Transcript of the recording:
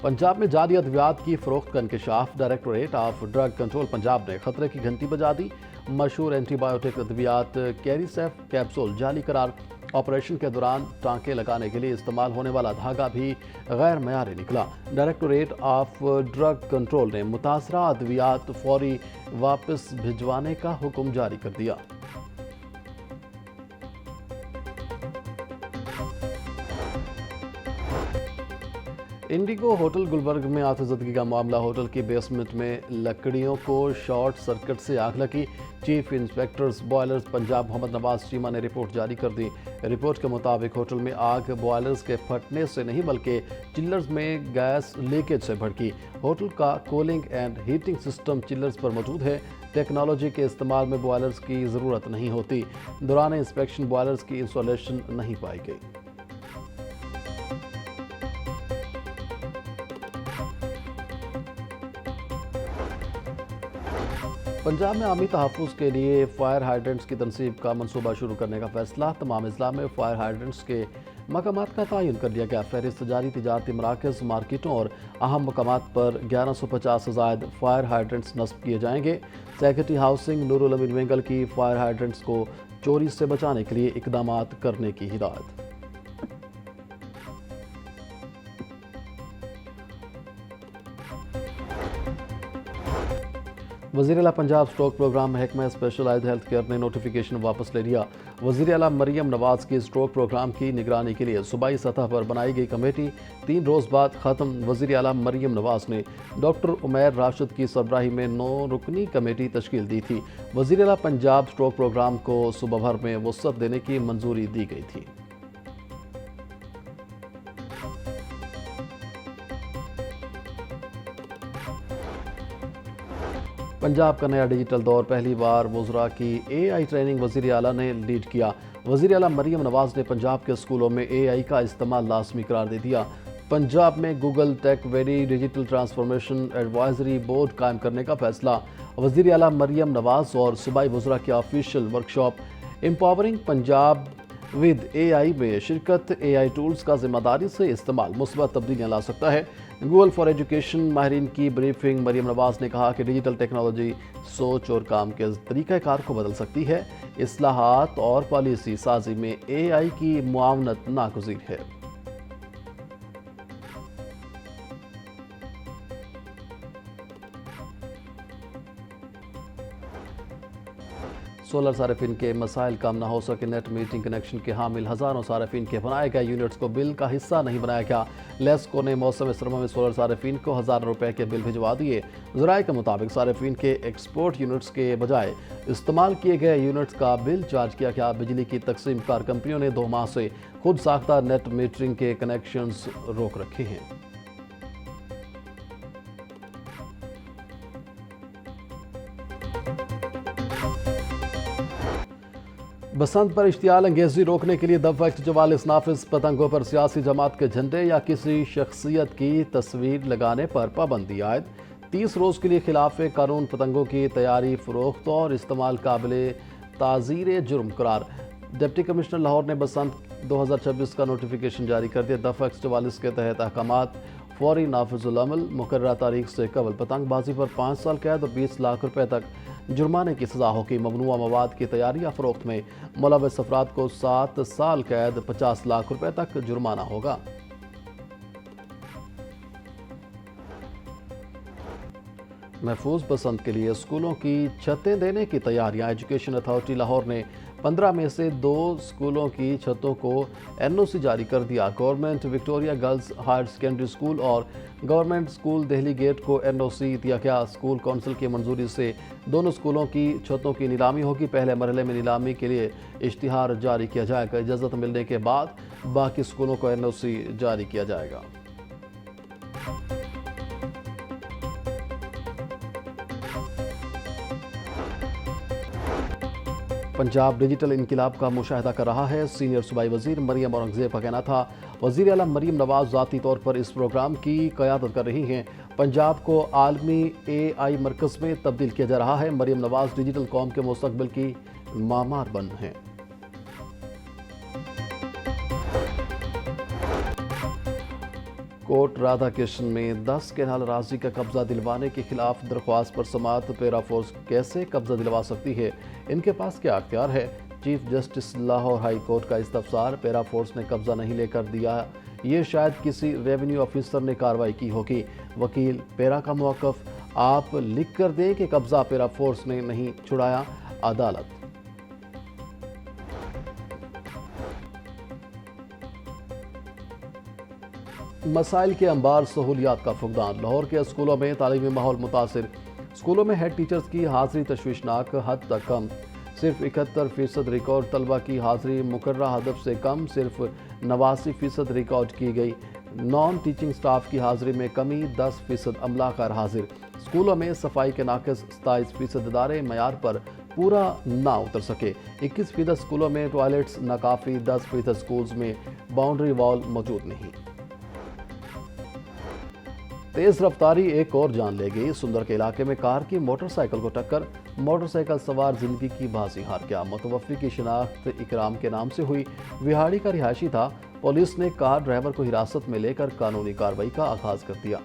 पंजाब में जाली अद्वियात की फरोख्त का इंकशाफ। Directorate of drug control Punjab ने खतरे की घंटी बजा दी। मशहूर एंटीबायोटिक अद्वियात कैरिसेफ कैप्सूल जाली करार। ऑपरेशन के दौरान टांके लगाने के लिए इस्तेमाल होने वाला धागा भी गैर मयारी निकला। डायरेक्टोरेट ऑफ ड्रग कंट्रोल ने मुतासरा अद्वियात फौरी वापस भिजवाने का हुक्म जारी कर दिया। इंडिगो होटल गुलबर्ग में आतिशबाजी का मामला। होटल की बेसमेंट में लकड़ियों को शॉर्ट सर्किट से आग लगी। Chief inspectors boilers Punjab Mohammad Nawaz Cheema ने रिपोर्ट जारी कर दी। रिपोर्ट के मुताबिक होटल में आग बॉयलर्स के फटने से नहीं बल्कि चिल्लर्स में गैस लीकेज से भड़की। होटल का cooling and heating system chillers पर मौजूद है। टेक्नोलॉजी के इस्तेमाल में बॉयलर्स की ज़रूरत नहीं होती। दौरान इंस्पेक्शन बॉयलर्स की इंस्टॉलेशन नहीं पाई गई। पंजाब में आमी तहफ़्फ़ुज़ के लिए फायर हाइड्रेंट्स की तनसीब का मनसूबा शुरू करने का फैसला। तमाम अज़ला में फायर हाइड्रेंट्स के मकामात का तयन कर लिया गया। फहरिस्त जारी तिजारती मराकज़, मार्केटों और अहम मकामात पर 1150 से ज़ायद फायर हाइड्रेंट्स नस्ब किए जाएंगे। सेक्रेटरी हाउसिंग नूरुल अमीन वेंगल की फायर हाइड्रेंट्स को चोरी से बचाने के लिए इक़दामात करने की हिदायत। वज़ीर आला पंजाब स्ट्रोक प्रोग्राम महकमा स्पेशलाइज्ड हेल्थ केयर ने नोटिफिकेशन वापस ले लिया। वज़ीर आला मरियम नवाज़ की स्ट्रोक प्रोग्राम की निगरानी के लिए सूबाई सतह पर बनाई गई कमेटी 3 रोज़ बाद ख़त्म। वज़ीर आला मरियम नवाज़ ने डॉक्टर उमैर राशिद की सरबराही में 9 रुकनी कमेटी तश्कील दी थी। वज़ीर आला पंजाब स्ट्रोक प्रोग्राम को सूबा भर में वसअत देने की मंजूरी दी गई थी। पंजाब का नया डिजिटल दौर, पहली बार वज़रा की AI ट्रेनिंग वज़ीर आला ने लीड किया। वज़ीर आला मरियम नवाज़ ने पंजाब के स्कूलों में AI का इस्तेमाल लाज़मी करार दे दिया। पंजाब में Google tech very digital transformation advisory board कायम करने का फैसला। वज़ीर आला मरियम नवाज़ और सूबाई वज़रा की official workshop empowering Punjab with AI में शिरकत। AI टूल्स का जिम्मेदारी से इस्तेमाल मुस्बत तब्दीलियाँ ला सकता है। गूगल फॉर एजुकेशन माहिरीन की ब्रीफिंग। मरियम नवाज़ ने कहा कि डिजिटल टेक्नोलॉजी सोच और काम के तरीक़ाकार को बदल सकती है। इस्लाहात और पॉलिसी साजी में AI की मुआवनत नागुज़ीर है। सोलर सार्फिन के मसाइल कम न हो सके। नेट मीटिंग कनेक्शन के हामिल हज़ारों सार्फिन के बनाए गए यूनिट्स को बिल का हिस्सा नहीं बनाया गया। लेस्को ने मौसम सरमा में सोलर सार्फिन को हज़ारों रुपए के बिल भिजवा दिए। ज़राए के मुताबिक सार्फिन के एक्सपोर्ट यूनिट्स के बजाय इस्तेमाल किए गए यूनिट्स का बिल चार्ज किया गया। बिजली की तकसीम कार कंपनियों ने 2 माह से खुद साख्ता नेट मीटरिंग के कनेक्शंस रोक रखे हैं। बसंत पर इश्तियाल अंगेजी रोकने के लिए दफ़ा 144 नाफिज। पतंगों पर सियासी जमात के झंडे या किसी शख्सियत की तस्वीर लगाने पर पाबंदी आयद। 30 रोज़ के लिए खिलाफ कानून पतंगों की तैयारी, फरोख्त और इस्तेमाल काबिल ताज़ीर जुर्म करार। डिप्टी कमिश्नर लाहौर ने बसंत 2026 का नोटिफिकेशन जारी कर दिया। दफ़ा 144 के तहत अहकामात फौरी नाफिजुल अमल। मुकर्ररा तारीख से कबल पतंगबाजी पर 5 साल कैद और 20 लाख रुपए तक जुर्माने की सज़ा होगी। ममनुआ मवाद की तैयारी या फरोख्त में मुलव्वस अफराद को 7 साल कैद, 50 लाख रुपए तक जुर्माना होगा। महफूज बसंत के लिए स्कूलों की छतें देने की तैयारियां। एजुकेशन अथॉरिटी लाहौर ने 15 में से 2 स्कूलों की छतों को NOC जारी कर दिया। Government Victoria girls higher secondary school और गवर्नमेंट स्कूल दहली गेट को NOC दिया गया। स्कूल कौंसिल की मंजूरी से दोनों स्कूलों की छतों की नीलामी होगी। पहले मरहले में नीलामी के लिए इश्तिहार जारी किया जाएगा। इजाज़त मिलने के बाद बाकी स्कूलों को NOC जारी किया जाएगा। पंजाब डिजिटल इनकलाब का मुशाहिदा कर रहा है। सीनियर सूबाई वज़ीर मरियम औरंगज़ेब का कहना था। वज़ीर आला मरियम नवाज़ ज़ाती तौर पर इस प्रोग्राम की क़यादत कर रही हैं। पंजाब को आलमी AI मरकज़ में तब्दील किया जा रहा है। मरियम नवाज़ डिजिटल कौम के मुस्तक़बिल की मामार बन हैं। कोट राधा कृष्ण में 10 केनाल राजी का कब्जा दिलवाने के खिलाफ दरख्वास्त पर समाअत। पैरा फोर्स कैसे कब्जा दिलवा सकती है, इनके पास क्या अख्तियार है? Chief justice Lahore high court का इस्तफसार। पैरा फोर्स ने कब्जा नहीं लेकर दिया, ये शायद किसी रेवेन्यू ऑफिसर ने कार्रवाई की होगी। वकील पैरा का मौक़िफ़, आप लिख कर दें कि कब्जा पैरा फोर्स ने नहीं छुड़ाया। अदालत मसाइल के अंबार, सहूलियात का फुकदान। लाहौर के स्कूलों में तालीमी माहौल मुतासिर। स्कूलों में हेड टीचर्स की हाजिरी तशवीशनाक हद तक कम। सिर्फ 71% रिकॉर्ड तलबा की हाजिरी मुकर्ररा हदफ से कम, सिर्फ 89% रिकॉर्ड की गई। नॉन टीचिंग स्टाफ की हाजिरी में कमी, 10% अमला गैर हाजिर। स्कूलों में सफाई के नाक़िस, 27% इदारे मयार पर पूरा ना उतर सके। 21% स्कूलों में टॉयलेट्स नाकाफ़ी, 10% स्कूल्स में बाउंड्री वॉल मौजूद नहीं। तेज रफ्तारी एक और जान ले गई। सुंदर के इलाके में कार की मोटरसाइकिल को टक्कर, मोटरसाइकिल सवार जिंदगी की बाजी हार गया। मुतवफ़्फ़ी की शिनाख्त इकराम के नाम से हुई, विहाड़ी का रिहायशी था। पुलिस ने कार ड्राइवर को हिरासत में लेकर कानूनी कार्रवाई का आगाज कर दिया।